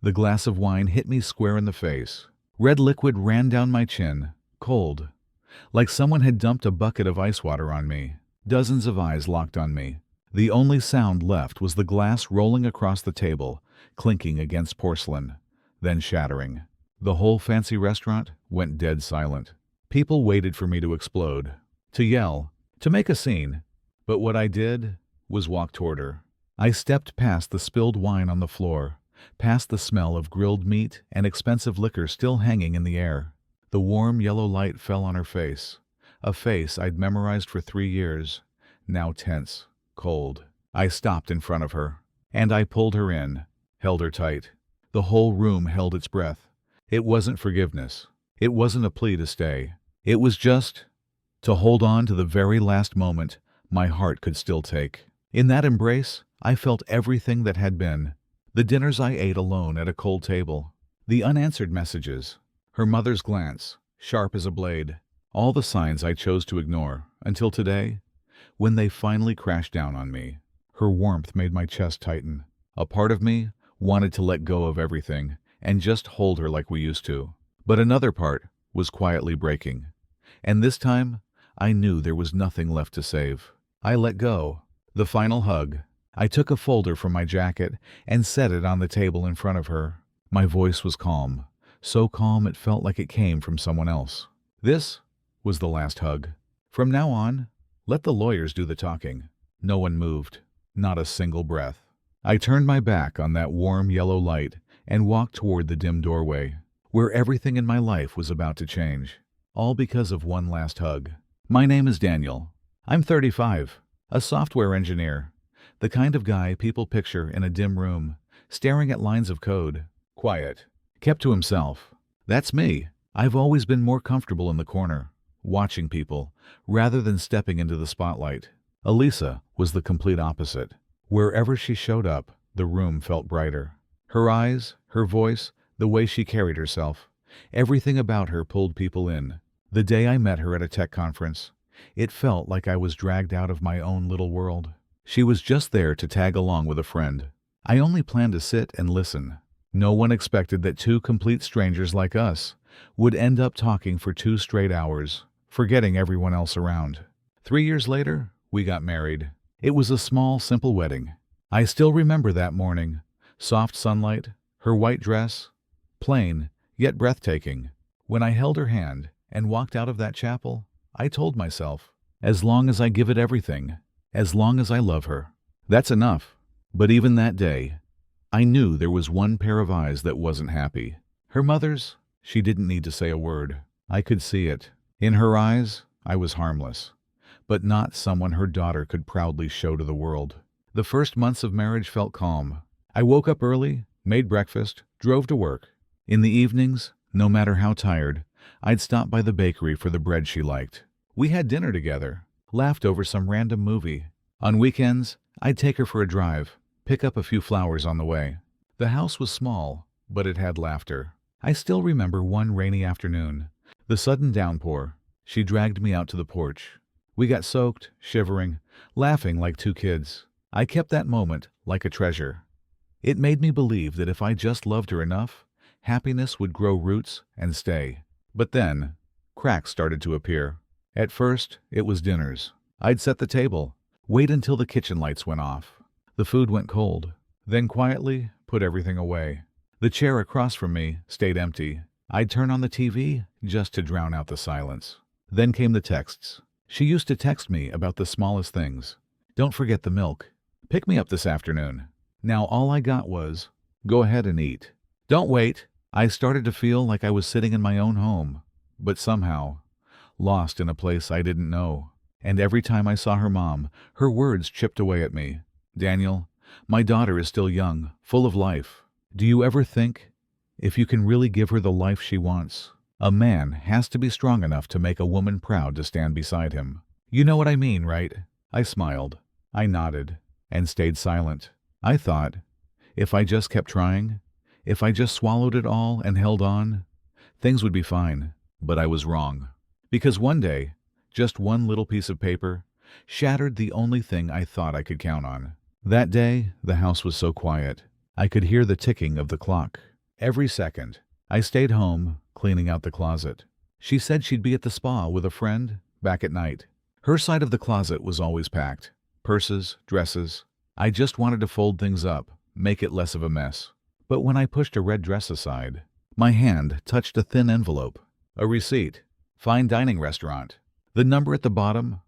The glass of wine hit me square in the face. Red liquid ran down my chin, cold, like someone had dumped a bucket of ice water on me. Dozens of eyes locked on me. The only sound left was the glass rolling across the table, clinking against porcelain, then shattering. The whole fancy restaurant went dead silent. People waited for me to explode, to yell, to make a scene. But what I did was walk toward her. I stepped past the spilled wine on the floor, past the smell of grilled meat and expensive liquor still hanging in the air. The warm yellow light fell on her face, a face I'd memorized for 3 years, now tense, cold. I stopped in front of her, and I pulled her in, held her tight. The whole room held its breath. It wasn't forgiveness. It wasn't a plea to stay. It was just to hold on to the very last moment my heart could still take. In that embrace, I felt everything that had been. The dinners I ate alone at a cold table. The unanswered messages. Her mother's glance, sharp as a blade. All the signs I chose to ignore, until today, when they finally crashed down on me. Her warmth made my chest tighten. A part of me wanted to let go of everything and just hold her like we used to. But another part was quietly breaking. And this time, I knew there was nothing left to save. I let go. The final hug. I took a folder from my jacket and set it on the table in front of her. My voice was calm, so calm it felt like it came from someone else. This was the last hug. From now on, let the lawyers do the talking. No one moved, not a single breath. I turned my back on that warm yellow light and walked toward the dim doorway, where everything in my life was about to change, all because of one last hug. My name is Daniel. I'm 35, a software engineer, the kind of guy people picture in a dim room, staring at lines of code, quiet, kept to himself. That's me. I've always been more comfortable in the corner, watching people, rather than stepping into the spotlight. Elisa was the complete opposite. Wherever she showed up, the room felt brighter. Her eyes, her voice, the way she carried herself, everything about her pulled people in. The day I met her at a tech conference, it felt like I was dragged out of my own little world. She was just there to tag along with a friend. I only planned to sit and listen. No one expected that two complete strangers like us would end up talking for 2 straight hours, forgetting everyone else around. 3 years later, we got married. It was a small, simple wedding. I still remember that morning. Soft sunlight, her white dress, plain, yet breathtaking. When I held her hand and walked out of that chapel, I told myself, as long as I give it everything, as long as I love her, that's enough. But even that day, I knew there was one pair of eyes that wasn't happy. Her mother's, she didn't need to say a word. I could see it. In her eyes, I was harmless, but not someone her daughter could proudly show to the world. The first months of marriage felt calm. I woke up early, made breakfast, drove to work. In the evenings, no matter how tired, I'd stop by the bakery for the bread she liked. We had dinner together, laughed over some random movie. On weekends, I'd take her for a drive, pick up a few flowers on the way. The house was small, but it had laughter. I still remember one rainy afternoon, the sudden downpour. She dragged me out to the porch. We got soaked, shivering, laughing like 2 kids. I kept that moment like a treasure. It made me believe that if I just loved her enough, happiness would grow roots and stay. But then, cracks started to appear. At first, it was dinners. I'd set the table, wait until the kitchen lights went off. The food went cold, then quietly put everything away. The chair across from me stayed empty. I'd turn on the TV just to drown out the silence. Then came the texts. She used to text me about the smallest things. Don't forget the milk. Pick me up this afternoon. Now all I got was, go ahead and eat. Don't wait. I started to feel like I was sitting in my own home, but somehow lost in a place I didn't know. And every time I saw her mom, her words chipped away at me. Daniel, my daughter is still young, full of life. Do you ever think, if you can really give her the life she wants, a man has to be strong enough to make a woman proud to stand beside him? You know what I mean, right? I smiled. I nodded and stayed silent. I thought, if I just kept trying, if I just swallowed it all and held on, things would be fine. But I was wrong. Because one day, just one little piece of paper shattered the only thing I thought I could count on. That day, the house was so quiet. I could hear the ticking of the clock. Every second. I stayed home, cleaning out the closet. She said she'd be at the spa with a friend back at night. Her side of the closet was always packed. Purses, dresses. I just wanted to fold things up, make it less of a mess. But when I pushed a red dress aside, my hand touched a thin envelope. A receipt. Fine dining restaurant. The number at the bottom,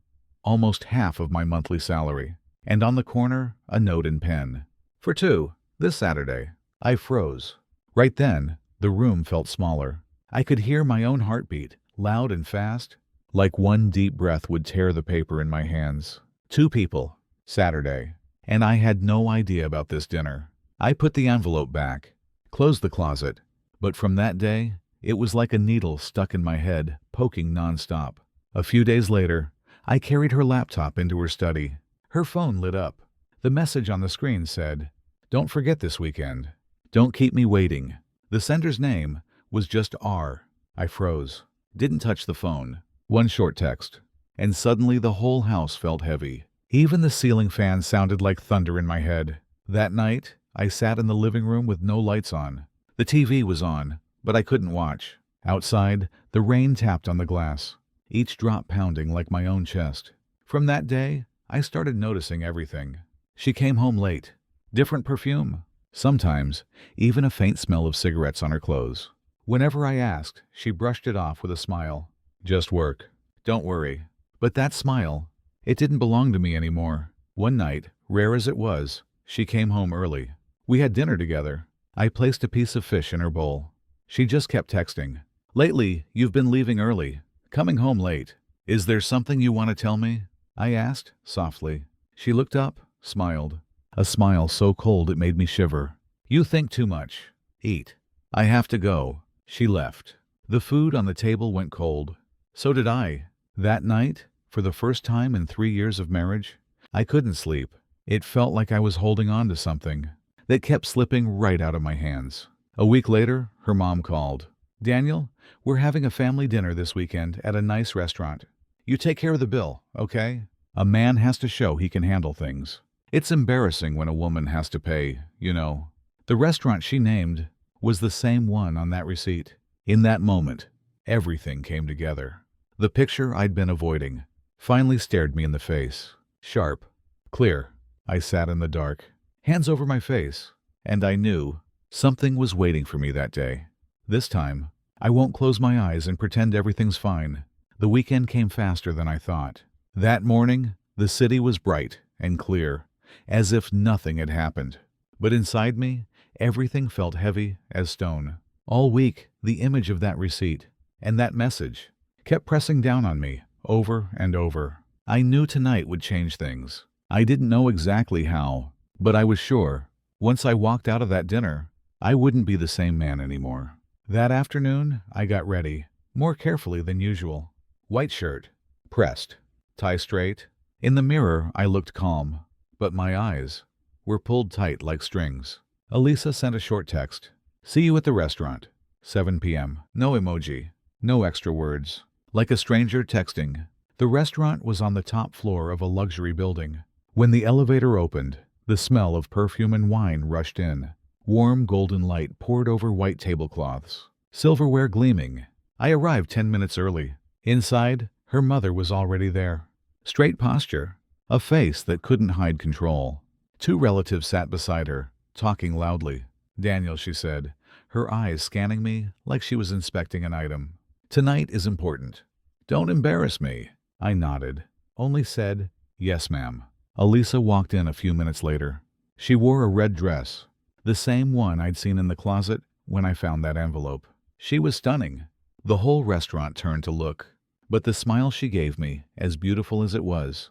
almost half of my monthly salary. And on the corner, a note in pen. For two, this Saturday. I froze. Right then, the room felt smaller. I could hear my own heartbeat, loud and fast, like one deep breath would tear the paper in my hands. 2 people, Saturday, and I had no idea about this dinner. I put the envelope back, closed the closet, but from that day, it was like a needle stuck in my head, poking nonstop. A few days later, I carried her laptop into her study. Her phone lit up. The message on the screen said, "Don't forget this weekend. Don't keep me waiting." The sender's name was just R. I froze. Didn't touch the phone. One short text. And suddenly the whole house felt heavy. Even the ceiling fan sounded like thunder in my head. That night, I sat in the living room with no lights on. The TV was on, but I couldn't watch. Outside, the rain tapped on the glass, each drop pounding like my own chest. From that day, I started noticing everything. She came home late. Different perfume. Sometimes, even a faint smell of cigarettes on her clothes. Whenever I asked, she brushed it off with a smile. Just work. Don't worry. But that smile, it didn't belong to me anymore. One night, rare as it was, she came home early. We had dinner together. I placed a piece of fish in her bowl. She just kept texting. "Lately, you've been leaving early, coming home late. Is there something you want to tell me?" I asked, softly. She looked up, smiled. A smile so cold it made me shiver. "You think too much. Eat." "I have to go." She left. The food on the table went cold. So did I. That night, for the first time in 3 years of marriage, I couldn't sleep. It felt like I was holding on to something that kept slipping right out of my hands. A week later, her mom called. "Daniel, we're having a family dinner this weekend at a nice restaurant. You take care of the bill, okay? A man has to show he can handle things. It's embarrassing when a woman has to pay, you know." The restaurant she named was the same one on that receipt. In that moment, everything came together. The picture I'd been avoiding finally stared me in the face. Sharp, clear. I sat in the dark, hands over my face, and I knew something was waiting for me that day. This time, I won't close my eyes and pretend everything's fine. The weekend came faster than I thought. That morning, the city was bright and clear, as if nothing had happened. But inside me, everything felt heavy as stone. All week, the image of that receipt and that message kept pressing down on me over and over. I knew tonight would change things. I didn't know exactly how, but I was sure, once I walked out of that dinner, I wouldn't be the same man anymore. That afternoon, I got ready, more carefully than usual. White shirt, pressed, tie straight. In the mirror, I looked calm, but my eyes were pulled tight like strings. Elisa sent a short text. "See you at the restaurant, 7 p.m. No emoji, no extra words. Like a stranger texting. The restaurant was on the top floor of a luxury building. When the elevator opened, the smell of perfume and wine rushed in. Warm golden light poured over white tablecloths, silverware gleaming. I arrived 10 minutes early. Inside, her mother was already there. Straight posture, a face that couldn't hide control. 2 relatives sat beside her, talking loudly. "Daniel," she said, her eyes scanning me like she was inspecting an item. "Tonight is important. Don't embarrass me." I nodded, only said, "Yes, ma'am." Elisa walked in a few minutes later. She wore a red dress, the same one I'd seen in the closet when I found that envelope. She was stunning. The whole restaurant turned to look, but the smile she gave me, as beautiful as it was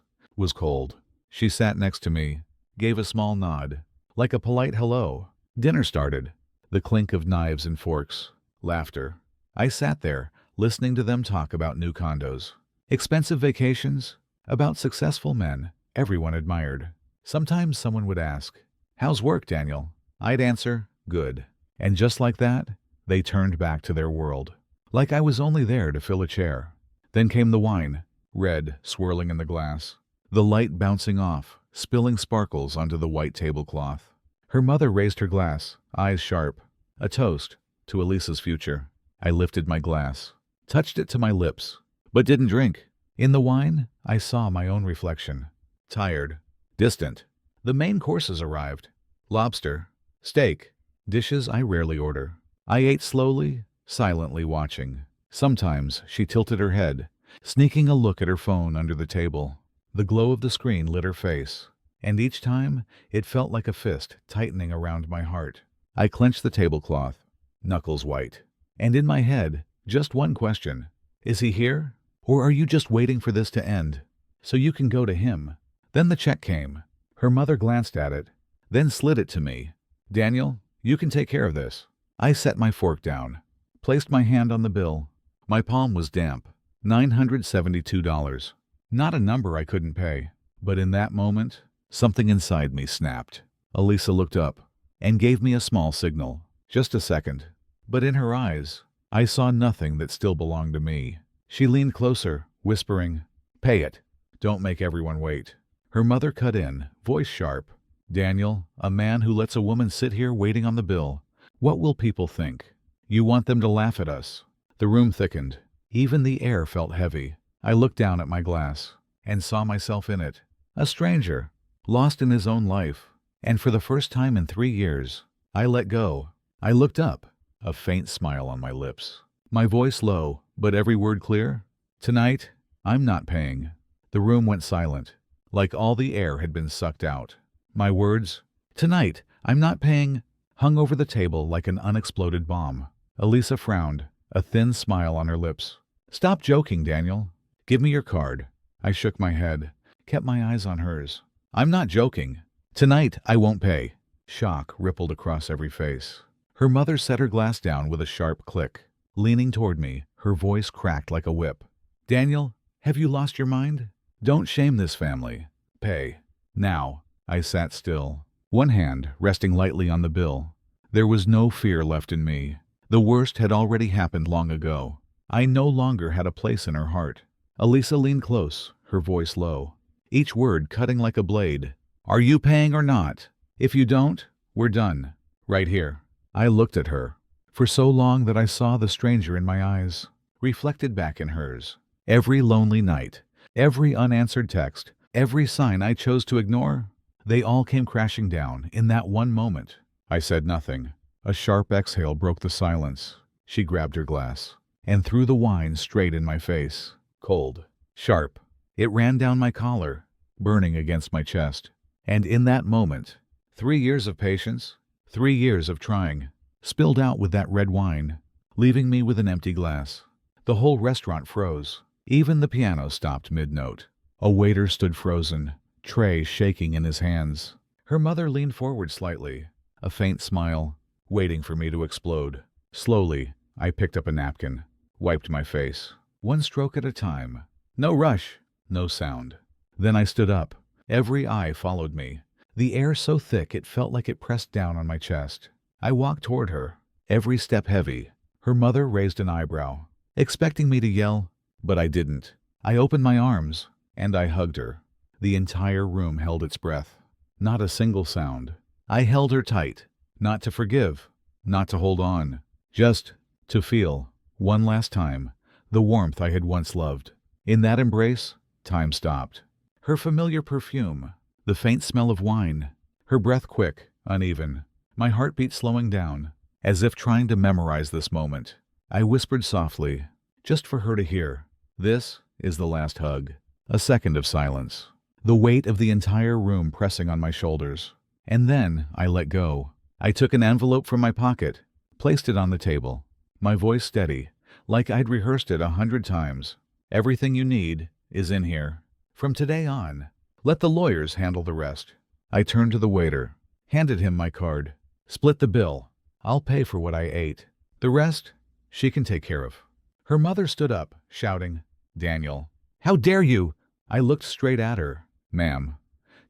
cold. She sat next to me, gave a small nod, like a polite hello. Dinner started. The clink of knives and forks, laughter. I sat there, listening to them talk about new condos, expensive vacations, about successful men everyone admired. Sometimes someone would ask, "How's work, Daniel?" I'd answer, "Good." And just like that, they turned back to their world, like I was only there to fill a chair. Then came the wine, red, swirling in the glass, the light bouncing off, spilling sparkles onto the white tablecloth. Her mother raised her glass, eyes sharp. A toast to Elisa's future. I lifted my glass, touched it to my lips, but didn't drink. In the wine, I saw my own reflection. Tired, distant. The main courses arrived. Lobster, steak, dishes I rarely order. I ate slowly, silently watching. Sometimes she tilted her head, sneaking a look at her phone under the table. The glow of the screen lit her face, and each time it felt like a fist tightening around my heart. I clenched the tablecloth, knuckles white. And in my head, just one question. Is he here? Or are you just waiting for this to end, so you can go to him? Then the check came. Her mother glanced at it, then slid it to me. Daniel, you can take care of this. I set my fork down, placed my hand on the bill. My palm was damp. $972. Not a number I couldn't pay. But in that moment, something inside me snapped. Elisa looked up and gave me a small signal. Just a second. But in her eyes, I saw nothing that still belonged to me. She leaned closer, whispering, "Pay it. Don't make everyone wait." Her mother cut in, voice sharp. "Daniel, a man who lets a woman sit here waiting on the bill. What will people think? You want them to laugh at us." The room thickened. Even the air felt heavy. I looked down at my glass and saw myself in it. A stranger, lost in his own life. And for the first time in 3 years, I let go. I looked up, a faint smile on my lips. My voice low, but every word clear. "Tonight, I'm not paying." The room went silent, like all the air had been sucked out. My words, "Tonight, I'm not paying," hung over the table like an unexploded bomb. Elisa frowned, a thin smile on her lips. "Stop joking, Daniel. Give me your card." I shook my head, kept my eyes on hers. "I'm not joking. Tonight, I won't pay." Shock rippled across every face. Her mother set her glass down with a sharp click. Leaning toward me, her voice cracked like a whip. "Daniel, have you lost your mind? Don't shame this family. Pay. Now." I sat still, one hand resting lightly on the bill. There was no fear left in me. The worst had already happened long ago. I no longer had a place in her heart. Elisa leaned close, her voice low, each word cutting like a blade. "Are you paying or not? If you don't, we're done. Right here." I looked at her, for so long that I saw the stranger in my eyes, reflected back in hers. Every lonely night, every unanswered text, every sign I chose to ignore, they all came crashing down in that one moment. I said nothing. A sharp exhale broke the silence. She grabbed her glass and threw the wine straight in my face. Cold, sharp. It ran down my collar, burning against my chest. And in that moment, 3 years of patience, 3 years of trying, spilled out with that red wine, leaving me with an empty glass. The whole restaurant froze. Even the piano stopped mid-note. A waiter stood frozen, tray shaking in his hands. Her mother leaned forward slightly, a faint smile, waiting for me to explode. Slowly, I picked up a napkin, wiped my face, one stroke at a time. No rush, no sound. Then I stood up. Every eye followed me, the air so thick it felt like it pressed down on my chest. I walked toward her, every step heavy. Her mother raised an eyebrow, expecting me to yell, but I didn't. I opened my arms, and I hugged her. The entire room held its breath. Not a single sound. I held her tight, not to forgive, not to hold on, just to feel, one last time, the warmth I had once loved. In that embrace, time stopped. Her familiar perfume, the faint smell of wine, her breath quick, uneven, my heartbeat slowing down, as if trying to memorize this moment. I whispered softly, just for her to hear, "This is the last hug." A second of silence, the weight of the entire room pressing on my shoulders. And then I let go. I took an envelope from my pocket, placed it on the table, my voice steady, like I'd rehearsed it 100 times. "Everything you need is in here. From today on, let the lawyers handle the rest." I turned to the waiter, handed him my card. "Split the bill. I'll pay for what I ate. The rest, she can take care of." Her mother stood up, shouting, "Daniel, how dare you!" I looked straight at her. "Ma'am,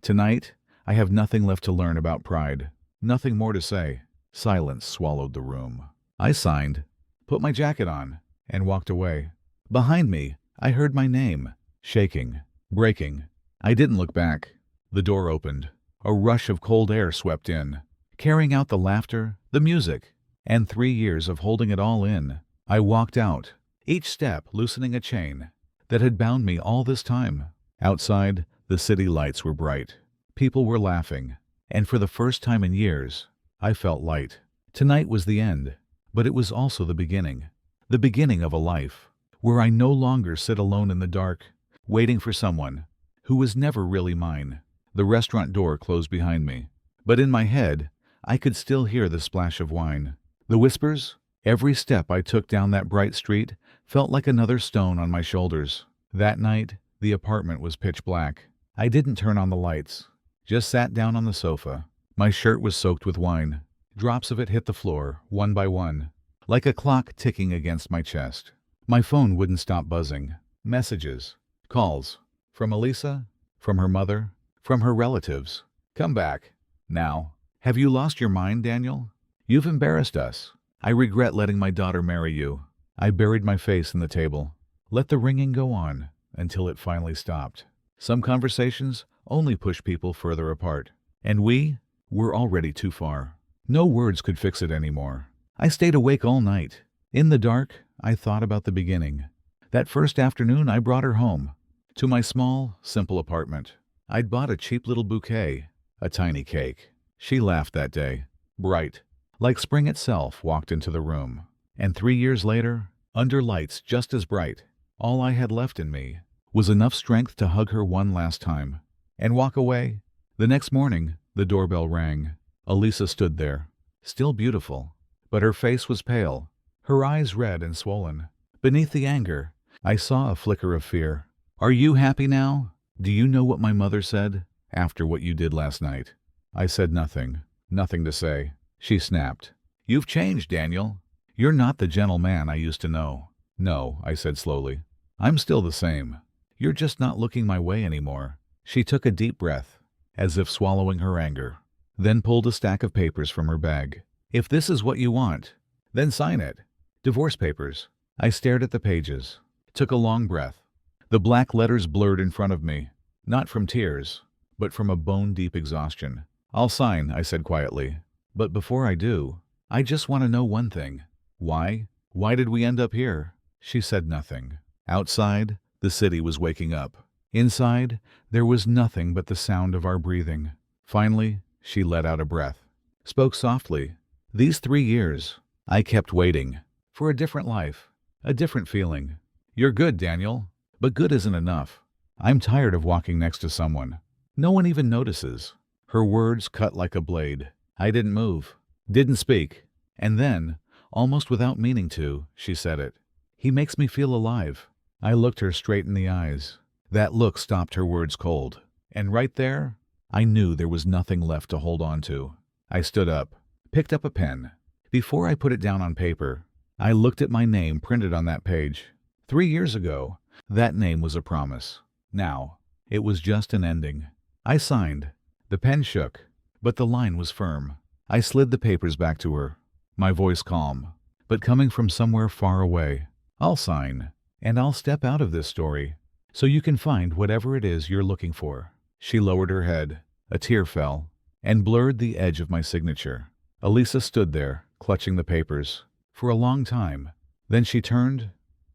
tonight, I have nothing left to learn about pride. Nothing more to say." Silence swallowed the room. I signed, put my jacket on, and walked away. Behind me, I heard my name, shaking, breaking. I didn't look back. The door opened. A rush of cold air swept in, carrying out the laughter, the music, And 3 years of holding it all in. I walked out, each step loosening a chain that had bound me all this time. Outside, the city lights were bright. People were laughing, and for the first time in years, I felt light. Tonight was the end, but it was also the beginning of a life where I no longer sit alone in the dark, waiting for someone who was never really mine. The restaurant door closed behind me, but in my head, I could still hear the splash of wine. The whispers. Every step I took down that bright street felt like another stone on my shoulders. That night, the apartment was pitch black. I didn't turn on the lights, just sat down on the sofa. My shirt was soaked with wine. Drops of it hit the floor, one by one, like a clock ticking against my chest. My phone wouldn't stop buzzing. Messages, calls, from Elisa, from her mother, from her relatives. Come back. Now. Have you lost your mind, Daniel? You've embarrassed us. I regret letting my daughter marry you. I buried my face in the table. Let the ringing go on until it finally stopped. Some conversations only push people further apart. And we were already too far. No words could fix it anymore. I stayed awake all night. In the dark, I thought about the beginning. That first afternoon, I brought her home to my small, simple apartment. I'd bought a cheap little bouquet, a tiny cake. She laughed that day, bright, like spring itself walked into the room. And 3 years later, under lights just as bright, all I had left in me was enough strength to hug her one last time and walk away. The next morning, the doorbell rang. Elisa stood there, still beautiful, but her face was pale, her eyes red and swollen. Beneath the anger, I saw a flicker of fear. Are you happy now? Do you know what my mother said after what you did last night? I said nothing to say. She snapped. You've changed, Daniel. You're not the gentle man I used to know. No, I said slowly. I'm still the same. You're just not looking my way anymore. She took a deep breath, as if swallowing her anger, then pulled a stack of papers from her bag. If this is what you want, then sign it. Divorce papers. I stared at the pages, took a long breath. The black letters blurred in front of me, not from tears, but from a bone-deep exhaustion. I'll sign, I said quietly. But before I do, I just want to know one thing. Why? Why did we end up here? She said nothing. Outside, the city was waking up. Inside, there was nothing but the sound of our breathing. Finally, she let out a breath, spoke softly. These 3 years, I kept waiting for a different life, a different feeling. You're good, Daniel, but good isn't enough. I'm tired of walking next to someone no one even notices. Her words cut like a blade. I didn't move, didn't speak. And then, almost without meaning to, she said it. He makes me feel alive. I looked her straight in the eyes. That look stopped her words cold. And right there, I knew there was nothing left to hold on to. I stood up, picked up a pen. Before I put it down on paper, I looked at my name printed on that page. 3 years ago, that name was a promise. Now, it was just an ending. I signed. The pen shook, but the line was firm. I slid the papers back to her, my voice calm, but coming from somewhere far away. I'll sign, and I'll step out of this story, so you can find whatever it is you're looking for. She lowered her head. A tear fell, and blurred the edge of my signature. Elisa stood there, clutching the papers, for a long time. Then she turned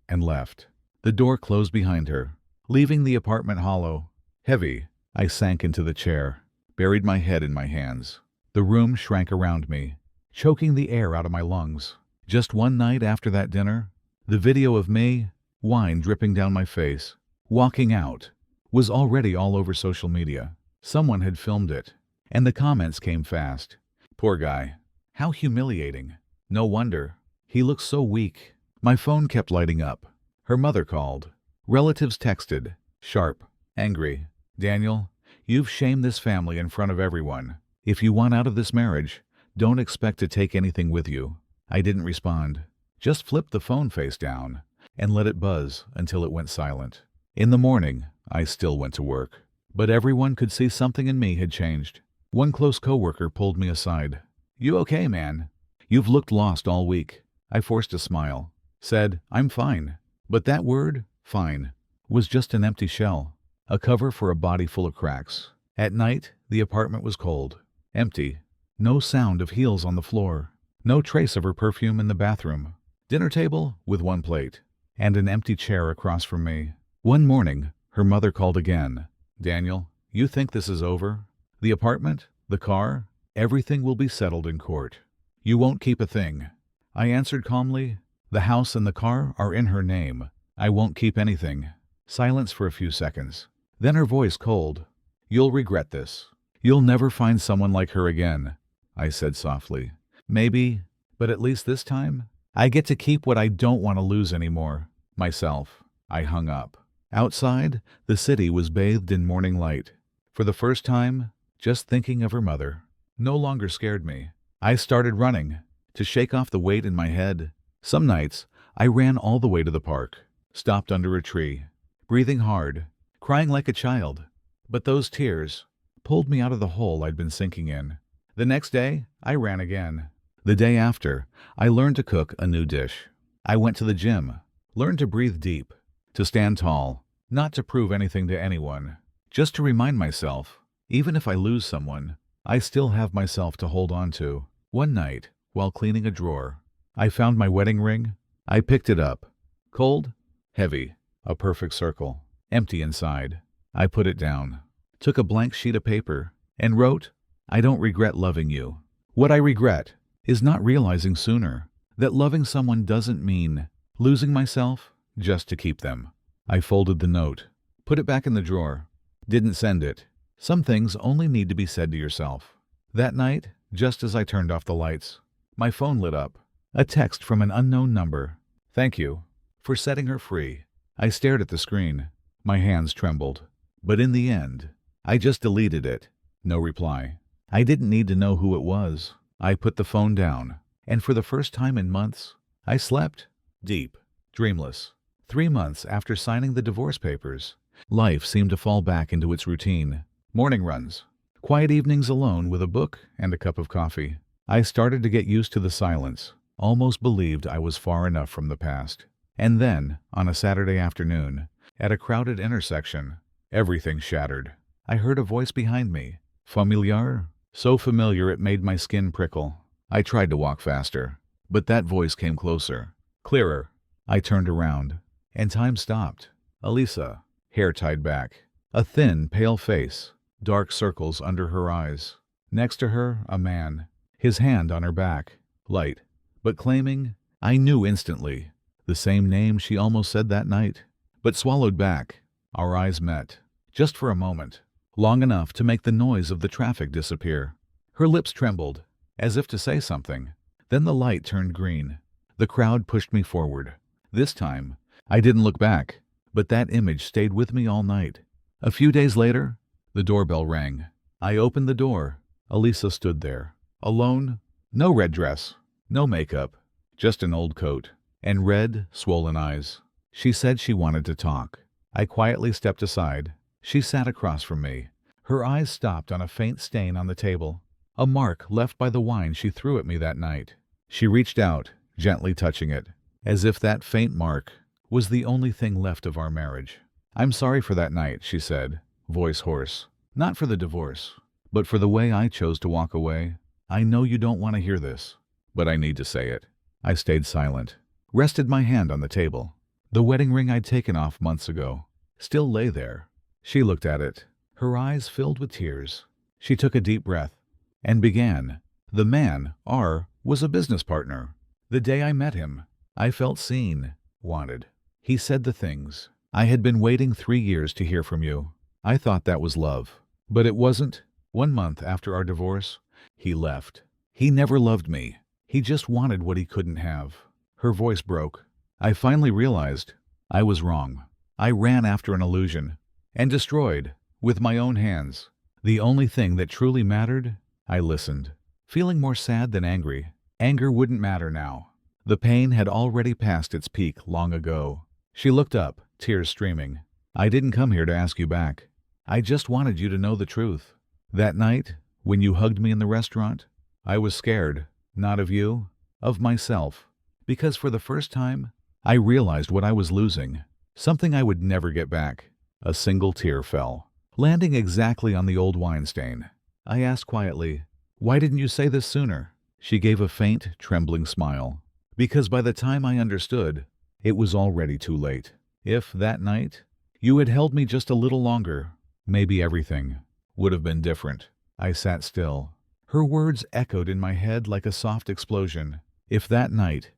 and left. The door closed behind her, leaving the apartment hollow, heavy. I sank into the chair, buried my head in my hands. The room shrank around me, choking the air out of my lungs. Just one night after that dinner, the video of me, wine dripping down my face, walking out, was already all over social media. Someone had filmed it, and the comments came fast. Poor guy. How humiliating. No wonder. He looked so weak. My phone kept lighting up. Her mother called. Relatives texted, sharp, angry. Daniel, you've shamed this family in front of everyone. If you want out of this marriage, don't expect to take anything with you. I didn't respond. Just flipped the phone face down and let it buzz until it went silent. In the morning, I still went to work. But everyone could see something in me had changed. One close coworker pulled me aside. You okay, man? You've looked lost all week. I forced a smile. Said, I'm fine. But that word, fine, was just an empty shell. A cover for a body full of cracks. At night, the apartment was cold, empty. No sound of heels on the floor. No trace of her perfume in the bathroom. Dinner table with one plate, and an empty chair across from me. One morning, her mother called again. "Daniel, you think this is over? The apartment? The car? Everything will be settled in court. You won't keep a thing." I answered calmly, "The house and the car are in her name. I won't keep anything." Silence for a few seconds. Then her voice cold. "You'll regret this. You'll never find someone like her again," I said softly. "Maybe, but at least this time, I get to keep what I don't want to lose anymore. Myself." I hung up. Outside, the city was bathed in morning light. For the first time, just thinking of her mother no longer scared me. I started running to shake off the weight in my head. Some nights, I ran all the way to the park, stopped under a tree, breathing hard, crying like a child. But those tears pulled me out of the hole I'd been sinking in. The next day, I ran again. The day after, I learned to cook a new dish. I went to the gym, learned to breathe deep, to stand tall, not to prove anything to anyone, just to remind myself, even if I lose someone, I still have myself to hold on to. One night, while cleaning a drawer, I found my wedding ring. I picked it up. Cold, heavy, a perfect circle, empty inside. I put it down, took a blank sheet of paper, and wrote, "I don't regret loving you. What I regret is not realizing sooner that loving someone doesn't mean losing myself just to keep them." I folded the note, put it back in the drawer, didn't send it. Some things only need to be said to yourself. That night, just as I turned off the lights, my phone lit up. A text from an unknown number. "Thank you for setting her free." I stared at the screen. My hands trembled. But in the end, I just deleted it. No reply. I didn't need to know who it was. I put the phone down, and for the first time in months, I slept deep, dreamless. 3 months after signing the divorce papers, life seemed to fall back into its routine. Morning runs, quiet evenings alone with a book and a cup of coffee. I started to get used to the silence, almost believed I was far enough from the past. And then, on a Saturday afternoon, at a crowded intersection, everything shattered. I heard a voice behind me. Familiar? So familiar it made my skin prickle. I tried to walk faster, but that voice came closer, clearer. I turned around, and time stopped. Elisa, hair tied back, a thin, pale face, dark circles under her eyes. Next to her, a man, his hand on her back, light, but claiming, I knew instantly, the same name she almost said that night, but swallowed back. Our eyes met, just for a moment, long enough to make the noise of the traffic disappear. Her lips trembled, as if to say something. Then the light turned green. The crowd pushed me forward. This time, I didn't look back, but that image stayed with me all night. A few days later, the doorbell rang. I opened the door. Elisa stood there, alone, no red dress, no makeup, just an old coat, and red, swollen eyes. She said she wanted to talk. I quietly stepped aside. She sat across from me. Her eyes stopped on a faint stain on the table, a mark left by the wine she threw at me that night. She reached out, gently touching it, as if that faint mark was the only thing left of our marriage. "I'm sorry for that night," she said, voice hoarse. "Not for the divorce, but for the way I chose to walk away. I know you don't want to hear this, but I need to say it." I stayed silent, rested my hand on the table. The wedding ring I'd taken off months ago still lay there. She looked at it, her eyes filled with tears. She took a deep breath and began. "The man, R, was a business partner. The day I met him, I felt seen, wanted. He said the things. I had been waiting 3 years to hear from you. I thought that was love. But it wasn't. 1 month after our divorce, he left. He never loved me. He just wanted what he couldn't have." Her voice broke. I finally realized I was wrong. I ran after an illusion and destroyed, with my own hands, the only thing that truly mattered. I listened, feeling more sad than angry. Anger wouldn't matter now. The pain had already passed its peak long ago. She looked up, tears streaming. "I didn't come here to ask you back. I just wanted you to know the truth. That night, when you hugged me in the restaurant, I was scared, not of you, of myself. Because for the first time, I realized what I was losing, something I would never get back." A single tear fell, landing exactly on the old wine stain. I asked quietly, "Why didn't you say this sooner?" She gave a faint, trembling smile. Because by the time I understood, it was already too late. If, that night, you had held me just a little longer, maybe everything would have been different. I sat still. Her words echoed in my head like a soft explosion. If that night,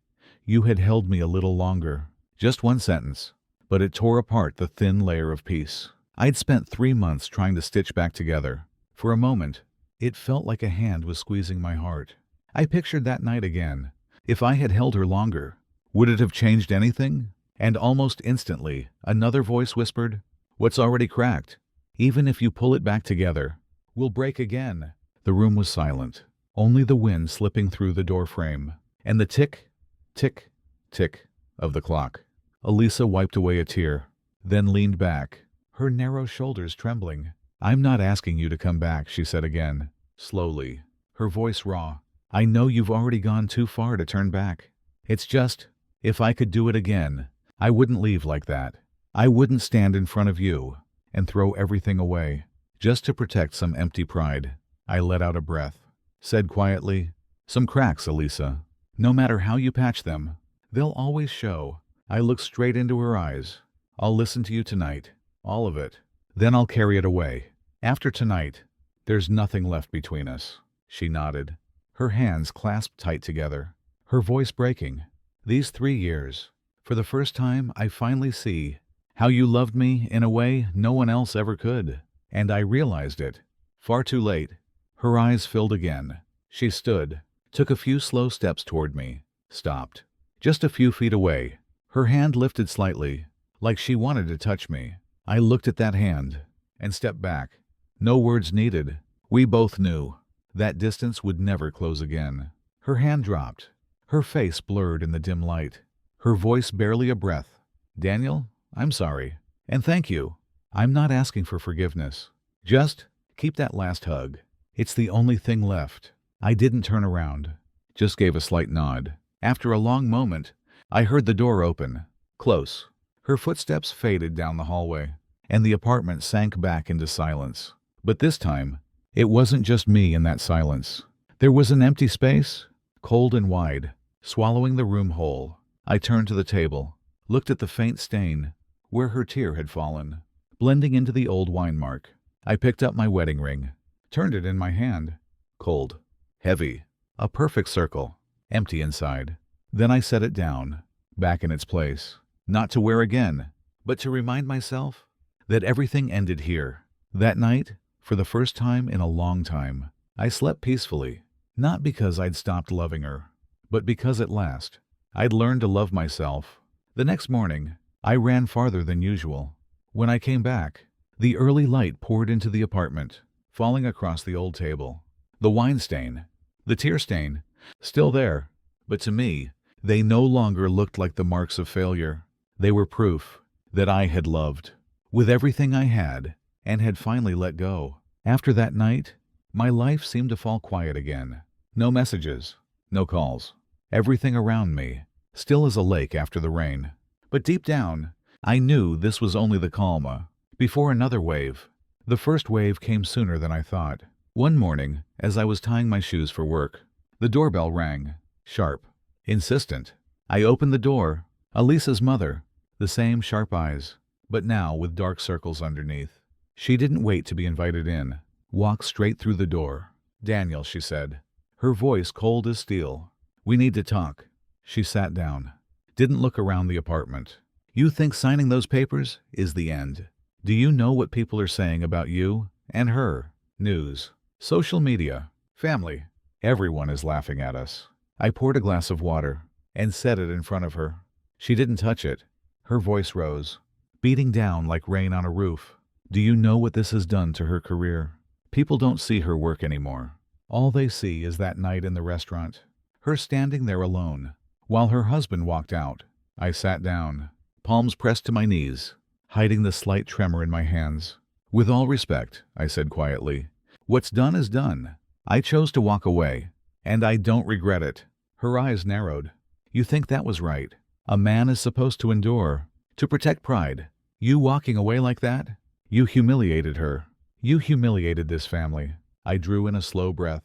you had held me a little longer. Just one sentence, but it tore apart the thin layer of peace I'd spent 3 months trying to stitch back together. For a moment, it felt like a hand was squeezing my heart. I pictured that night again. If I had held her longer, would it have changed anything? And almost instantly, another voice whispered, "What's already cracked? Even if you pull it back together, will break again." The room was silent, only the wind slipping through the door frame, and the tick, tick, tick of the clock. Elisa wiped away a tear, then leaned back, her narrow shoulders trembling. "I'm not asking you to come back," she said again, slowly, her voice raw. "I know you've already gone too far to turn back. It's just, if I could do it again, I wouldn't leave like that. I wouldn't stand in front of you and throw everything away, just to protect some empty pride." I let out a breath, said quietly, "Some cracks, Elisa. No matter how you patch them, they'll always show." I looked straight into her eyes. "I'll listen to you tonight, all of it. Then I'll carry it away. After tonight, there's nothing left between us." She nodded, her hands clasped tight together, her voice breaking. "These 3 years, for the first time I finally see how you loved me in a way no one else ever could. And I realized it far too late." Her eyes filled again. She stood, took a few slow steps toward me, stopped. Just a few feet away, her hand lifted slightly, like she wanted to touch me. I looked at that hand and stepped back. No words needed. We both knew that distance would never close again. Her hand dropped, her face blurred in the dim light, her voice barely a breath. "Daniel, I'm sorry. And thank you. I'm not asking for forgiveness. Just keep that last hug. It's the only thing left." I didn't turn around, just gave a slight nod. After a long moment, I heard the door open, close. Her footsteps faded down the hallway, and the apartment sank back into silence. But this time, it wasn't just me in that silence. There was an empty space, cold and wide, swallowing the room whole. I turned to the table, looked at the faint stain where her tear had fallen, blending into the old wine mark. I picked up my wedding ring, turned it in my hand. Cold, heavy, a perfect circle, empty inside. Then I set it down, back in its place, not to wear again, but to remind myself that everything ended here. That night, for the first time in a long time, I slept peacefully, not because I'd stopped loving her, but because at last, I'd learned to love myself. The next morning, I ran farther than usual. When I came back, the early light poured into the apartment, falling across the old table. The wine stain, the tear stain, still there, but to me, they no longer looked like the marks of failure. They were proof that I had loved, with everything I had, and had finally let go. After that night, my life seemed to fall quiet again. No messages, no calls. Everything around me, still as a lake after the rain. But deep down, I knew this was only the calm before another wave. The first wave came sooner than I thought. One morning, as I was tying my shoes for work, the doorbell rang, sharp, insistent. I opened the door. Elisa's mother, the same sharp eyes, but now with dark circles underneath. She didn't wait to be invited in, walked straight through the door. "Daniel," she said, her voice cold as steel. "We need to talk." She sat down, didn't look around the apartment. "You think signing those papers is the end? Do you know what people are saying about you and her? News, social media, family. Everyone is laughing at us." I poured a glass of water and set it in front of her. She didn't touch it. Her voice rose, beating down like rain on a roof. "Do you know what this has done to her career? People don't see her work anymore. All they see is that night in the restaurant, her standing there alone, while her husband walked out." I sat down, palms pressed to my knees, hiding the slight tremor in my hands. "With all respect," I said quietly, "what's done is done. I chose to walk away, and I don't regret it." Her eyes narrowed. "You think that was right? A man is supposed to endure, to protect pride. You walking away like that? You humiliated her. You humiliated this family." I drew in a slow breath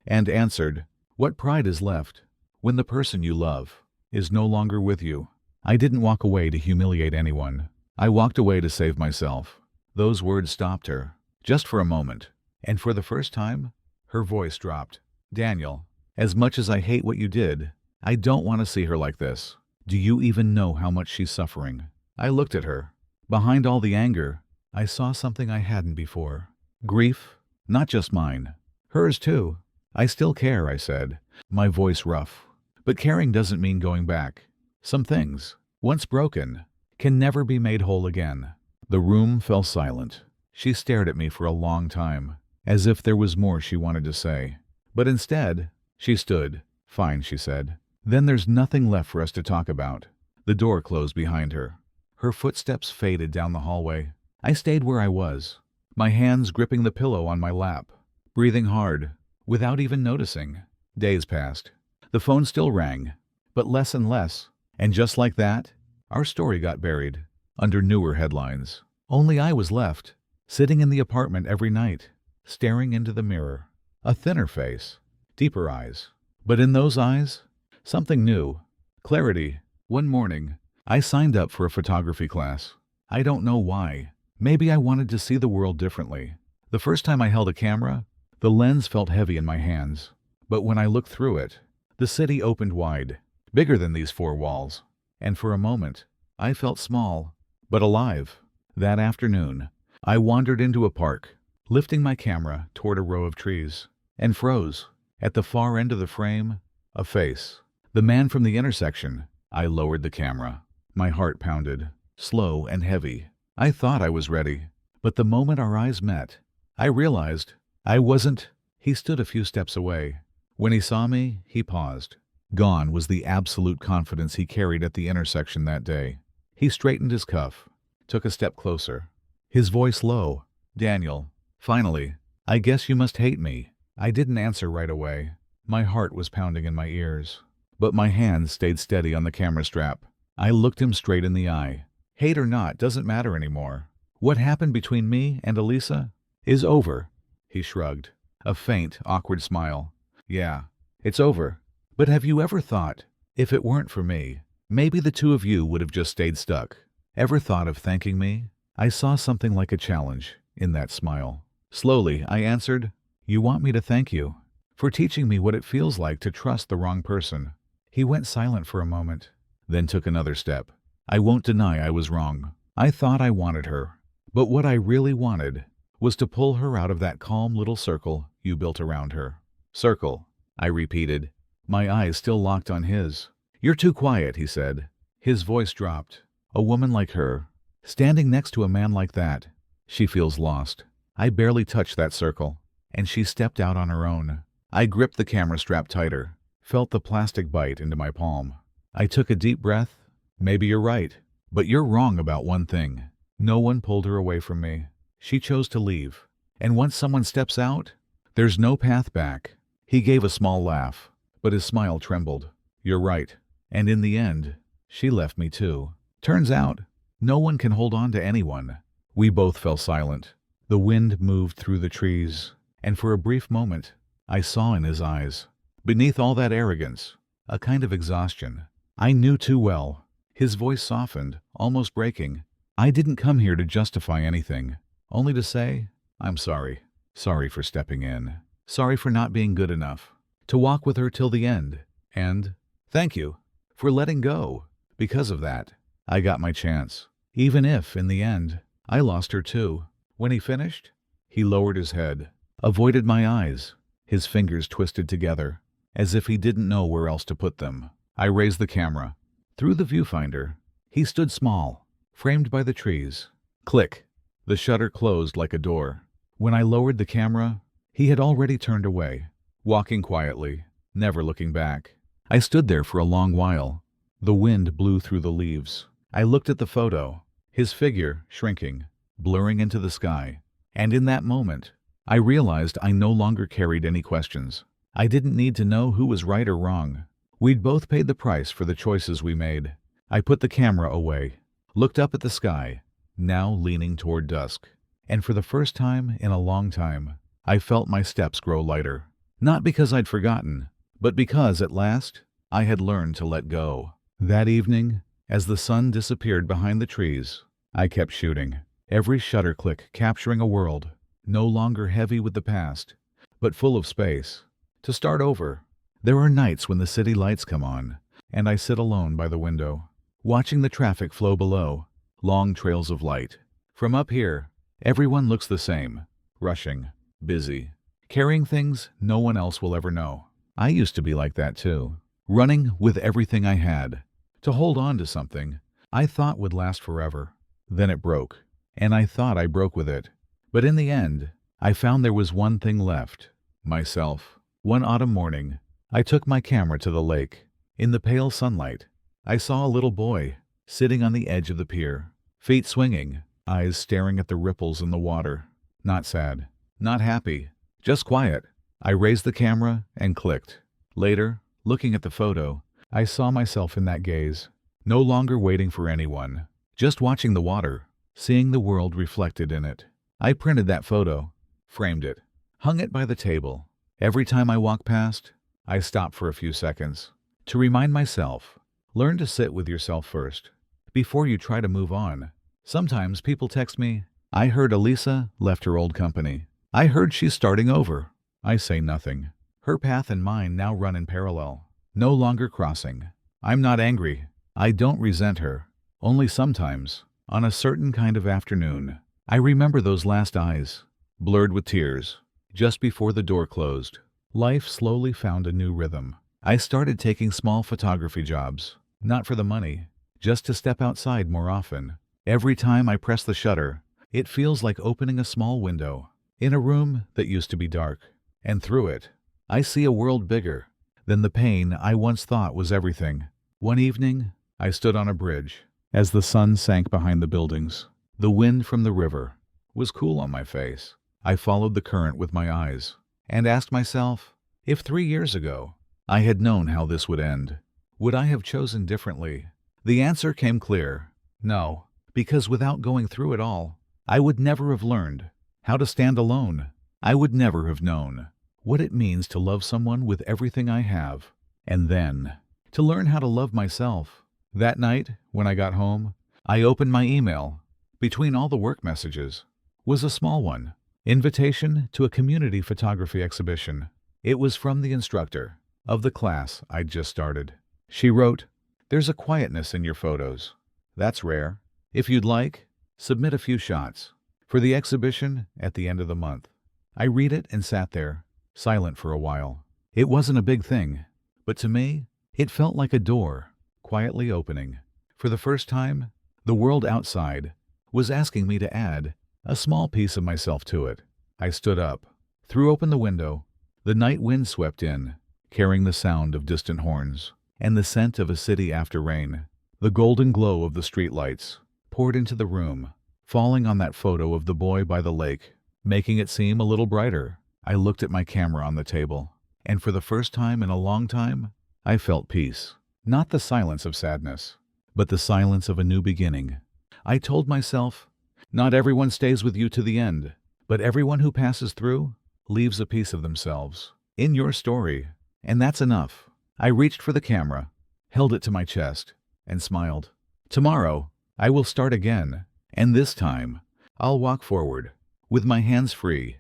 and answered, What pride is left when the person you love is no longer with you? I didn't walk away to humiliate anyone. I walked away to save myself. Those words stopped her, just for a moment, and for the first time, her voice dropped. Daniel, as much as I hate what you did, I don't want to see her like this. Do you even know how much she's suffering? I looked at her. Behind all the anger, I saw something I hadn't before. Grief, not just mine. Hers too. I still care, I said, my voice rough. But caring doesn't mean going back. Some things, once broken, can never be made whole again. The room fell silent. She stared at me for a long time, as if there was more she wanted to say. But instead, she stood. Fine, she said. Then there's nothing left for us to talk about. The door closed behind her. Her footsteps faded down the hallway. I stayed where I was, my hands gripping the pillow on my lap, breathing hard, without even noticing. Days passed. The phone still rang, but less and less. And just like that, our story got buried under newer headlines. Only I was left, sitting in the apartment every night, staring into the mirror. A thinner face, deeper eyes. But in those eyes, something new. Clarity. One morning, I signed up for a photography class. I don't know why. Maybe I wanted to see the world differently. The first time I held a camera, the lens felt heavy in my hands. But when I looked through it, the city opened wide, bigger than these four walls. And for a moment, I felt small, but alive. That afternoon, I wandered into a park, lifting my camera toward a row of trees, and froze. At the far end of the frame, a face. The man from the intersection. I lowered the camera. My heart pounded, slow and heavy. I thought I was ready, but the moment our eyes met, I realized I wasn't. He stood a few steps away. When he saw me, he paused. Gone was the absolute confidence he carried at the intersection that day. He straightened his cuff, took a step closer. His voice low. Daniel, finally, I guess you must hate me. I didn't answer right away. My heart was pounding in my ears. But my hands stayed steady on the camera strap. I looked him straight in the eye. Hate or not doesn't matter anymore. What happened between me and Elisa is over. He shrugged. A faint, awkward smile. Yeah, it's over. But have you ever thought, if it weren't for me, maybe the two of you would have just stayed stuck? Ever thought of thanking me? I saw something like a challenge in that smile. Slowly, I answered, you want me to thank you for teaching me what it feels like to trust the wrong person. He went silent for a moment, then took another step. I won't deny I was wrong. I thought I wanted her. But what I really wanted was to pull her out of that calm little circle you built around her. Circle, I repeated, my eyes still locked on his. You're too quiet, he said. His voice dropped. A woman like her, standing next to a man like that, she feels lost. I barely touched that circle, and she stepped out on her own. I gripped the camera strap tighter, felt the plastic bite into my palm. I took a deep breath. Maybe you're right, but you're wrong about one thing. No one pulled her away from me. She chose to leave. And once someone steps out, there's no path back. He gave a small laugh, but his smile trembled. You're right. And in the end, she left me too. Turns out, no one can hold on to anyone. We both fell silent. The wind moved through the trees, and for a brief moment, I saw in his eyes, beneath all that arrogance, a kind of exhaustion I knew too well. His voice softened, almost breaking. I didn't come here to justify anything, only to say, I'm sorry. Sorry for stepping in. Sorry for not being good enough to walk with her till the end. And thank you for letting go. Because of that, I got my chance. Even if, in the end, I lost her too. When he finished, he lowered his head, avoided my eyes. His fingers twisted together, as if he didn't know where else to put them. I raised the camera. Through the viewfinder, he stood small, framed by the trees. Click. The shutter closed like a door. When I lowered the camera, he had already turned away, walking quietly, never looking back. I stood there for a long while. The wind blew through the leaves. I looked at the photo, his figure shrinking, blurring into the sky. And in that moment, I realized I no longer carried any questions. I didn't need to know who was right or wrong. We'd both paid the price for the choices we made. I put the camera away, looked up at the sky, now leaning toward dusk. And for the first time in a long time, I felt my steps grow lighter. Not because I'd forgotten, but because at last I had learned to let go. That evening, as the sun disappeared behind the trees, I kept shooting, every shutter click capturing a world no longer heavy with the past, but full of space to start over. There are nights when the city lights come on, and I sit alone by the window, watching the traffic flow below, long trails of light. From up here, everyone looks the same, rushing, busy, carrying things no one else will ever know. I used to be like that too, running with everything I had, to hold on to something I thought would last forever. Then it broke, and I thought I broke with it. But in the end, I found there was one thing left: myself. One autumn morning, I took my camera to the lake. In the pale sunlight, I saw a little boy sitting on the edge of the pier, feet swinging, eyes staring at the ripples in the water. Not sad, not happy, just quiet. I raised the camera and clicked. Later, looking at the photo, I saw myself in that gaze, no longer waiting for anyone, just watching the water, seeing the world reflected in it. I printed that photo, framed it, hung it by the table. Every time I walk past, I stop for a few seconds to remind myself, learn to sit with yourself first, before you try to move on. Sometimes people text me, I heard Elisa left her old company. I heard she's starting over. I say nothing. Her path and mine now run in parallel, no longer crossing. I'm not angry. I don't resent her. Only sometimes, on a certain kind of afternoon, I remember those last eyes, blurred with tears, just before the door closed. Life slowly found a new rhythm. I started taking small photography jobs, not for the money, just to step outside more often. Every time I press the shutter, it feels like opening a small window in a room that used to be dark. And through it, I see a world bigger than the pain I once thought was everything. One evening, I stood on a bridge. As the sun sank behind the buildings, the wind from the river was cool on my face. I followed the current with my eyes and asked myself, if 3 years ago I had known how this would end, would I have chosen differently? The answer came clear: no, because without going through it all, I would never have learned how to stand alone. I would never have known what it means to love someone with everything I have, and then to learn how to love myself. That night, when I got home, I opened my email. Between all the work messages was a small one: invitation to a community photography exhibition. It was from the instructor of the class I'd just started. She wrote, "There's a quietness in your photos. That's rare. If you'd like, submit a few shots for the exhibition at the end of the month." I read it and sat there, silent for a while. It wasn't a big thing, but to me, it felt like a door quietly opening. For the first time, the world outside was asking me to add a small piece of myself to it. I stood up, threw open the window. The night wind swept in, carrying the sound of distant horns and the scent of a city after rain. The golden glow of the streetlights poured into the room, falling on that photo of the boy by the lake, making it seem a little brighter. I looked at my camera on the table, and for the first time in a long time, I felt peace. Not the silence of sadness, but the silence of a new beginning. I told myself, not everyone stays with you to the end, but everyone who passes through leaves a piece of themselves in your story, and that's enough. I reached for the camera, held it to my chest, and smiled. Tomorrow, I will start again, and this time, I'll walk forward with my hands free,